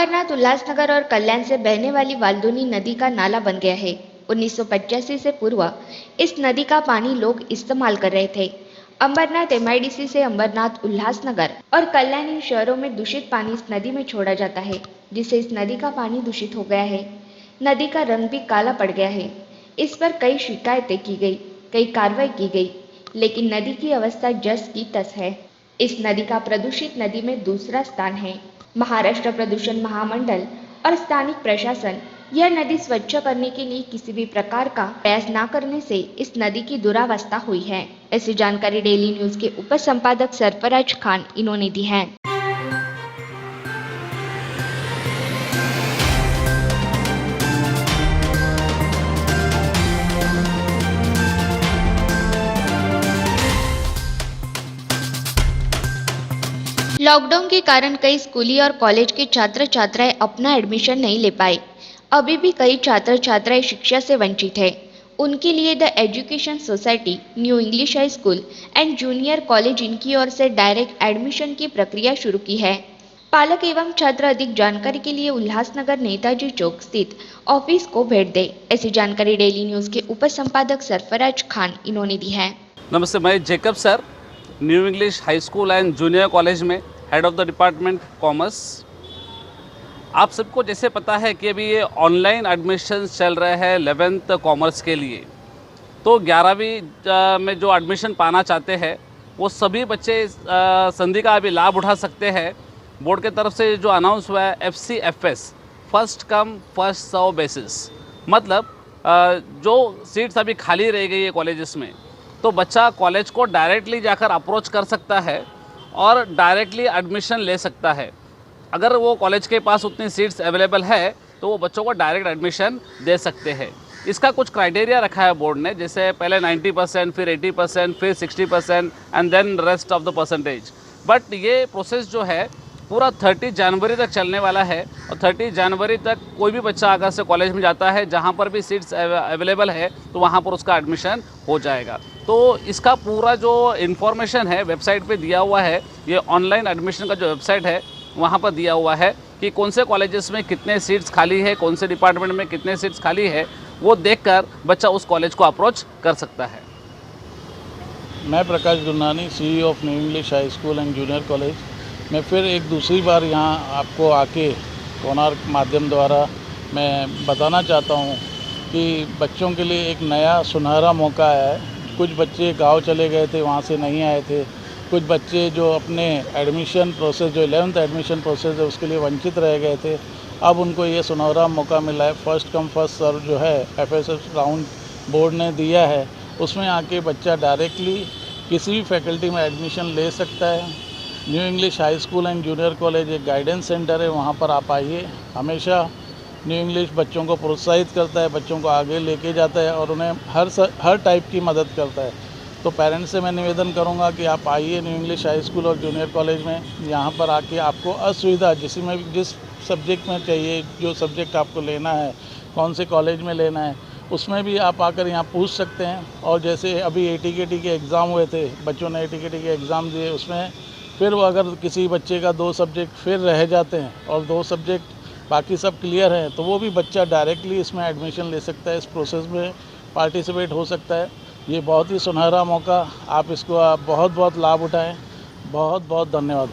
अंबरनाथ, उल्लासनगर और कल्याण से बहने वाली वाल्दुनी नदी का नाला बन गया है। 1985 से पूर्व इस नदी का पानी लोग इस्तेमाल कर रहे थे। अंबरनाथ एमआईडीसी से अंबरनाथ, उल्लासनगर और कल्याण इन शहरों में दूषित पानी इस नदी में छोड़ा जाता है, जिससे इस नदी का पानी दूषित हो गया है। नदी का रंग भी काला पड़ गया है। इस पर कई शिकायतें की गई, कई कार्रवाई की गई, लेकिन नदी की अवस्था जस की तस है। इस नदी का प्रदूषित नदी में दूसरा स्थान है। महाराष्ट्र प्रदूषण महामंडल और स्थानिक प्रशासन यह नदी स्वच्छ करने के लिए किसी भी प्रकार का प्रयास न करने से इस नदी की दुरावस्था हुई है। ऐसी जानकारी डेली न्यूज के उप संपादक सरफराज खान इन्होंने दी है। लॉकडाउन के कारण कई स्कूली और कॉलेज के छात्र छात्राएं अपना एडमिशन नहीं ले पाए। अभी भी कई छात्र छात्राएं शिक्षा से वंचित हैं। उनके लिए the education society, new English High School and Junior college इनकी ओर से डायरेक्ट एडमिशन की प्रक्रिया शुरू की है। पालक एवं छात्र अधिक जानकारी के लिए उल्लासनगर नेताजी चौक स्थित ऑफिस को भेंट दें। ऐसी जानकारी डेली न्यूज के उप संपादक सरफराज खान इन्होंने दी है। नमस्ते, मैं Jacob sir, New English High School and Junior College में head of the department commerce. आप सबको जैसे पता है कि अभी ये ऑनलाइन एडमिशन चल रहे हैं 11th कॉमर्स के लिए। तो 11वीं में जो एडमिशन पाना चाहते हैं वो सभी बच्चे संधि का अभी लाभ उठा सकते हैं। बोर्ड के तरफ से जो अनाउंस हुआ है FCFS, first come first serve basis, मतलब जो सीट्स अभी खाली रह गई है कॉलेजेस में, तो बच्चा कॉलेज को डायरेक्टली जाकर अप्रोच कर सकता है और डायरेक्टली एडमिशन ले सकता है। अगर वो कॉलेज के पास उतनी सीट्स अवेलेबल है तो वो बच्चों को डायरेक्ट एडमिशन दे सकते हैं। इसका कुछ क्राइटेरिया रखा है बोर्ड ने, जैसे पहले 90%, फिर 80%, फिर 60% and then rest of the percentage. But ये प्रोसेस जो है पूरा 30 जनवरी तक चलने वाला है और 30 जनवरी तक कोई भी बच्चा अगर से कॉलेज में जाता है जहाँ पर भी सीट्स अवेलेबल है तो वहाँ पर उसका एडमिशन हो जाएगा। तो इसका पूरा जो इन्फॉर्मेशन है वेबसाइट पे दिया हुआ है। ये ऑनलाइन एडमिशन का जो वेबसाइट है वहाँ पर दिया हुआ है कि कौन से कॉलेजेस में कितने सीट्स खाली है, कौन से डिपार्टमेंट में कितने सीट्स खाली है, वो देखकर बच्चा उस कॉलेज को अप्रोच कर सकता है। मैं Prakash Gurnani, CEO of New English High School and Junior College. मैं फिर एक दूसरी बार यहाँ आपको आके कोणार्क माध्यम द्वारा मैं बताना चाहता हूँ कि बच्चों के लिए एक नया सुनहरा मौका है। कुछ बच्चे गांव चले गए थे, वहाँ से नहीं आए थे। कुछ बच्चे जो अपने एडमिशन प्रोसेस, जो 11th एडमिशन प्रोसेस है, उसके लिए वंचित रह गए थे। अब उनको ये सुनहरा मौका मिला है। फर्स्ट कम फर्स्ट सर्व जो है FSS राउंड बोर्ड ने दिया है, उसमें आके बच्चा डायरेक्टली किसी भी फैकल्टी में एडमिशन ले सकता है। New English High School and Junior college एक गाइडेंस सेंटर है, वहाँ पर आप आइए। हमेशा न्यू इंग्लिश बच्चों को प्रोत्साहित करता है, बच्चों को आगे लेके जाता है और उन्हें हर टाइप की मदद करता है। तो पेरेंट्स से मैं निवेदन करूंगा कि आप आइए न्यू इंग्लिश हाई स्कूल और जूनियर कॉलेज में। यहाँ पर आके आपको असुविधा जिस सब्जेक्ट में चाहिए, जो सब्जेक्ट आपको लेना है, कौन से कॉलेज में लेना है, उसमें भी आप आकर यहाँ पूछ सकते हैं। और जैसे अभी ATKT के एग्ज़ाम हुए थे, बच्चों ने ATKT के एग्ज़ाम दिए, उसमें फिर वो अगर किसी बच्चे का 2 सब्जेक्ट फिर रह जाते हैं और 2 सब्जेक्ट बाकी सब क्लियर हैं, तो वो भी बच्चा डायरेक्टली इसमें एडमिशन ले सकता है, इस प्रोसेस में पार्टिसिपेट हो सकता है। ये बहुत ही सुनहरा मौका, आप इसको बहुत बहुत लाभ उठाएं। बहुत बहुत धन्यवाद।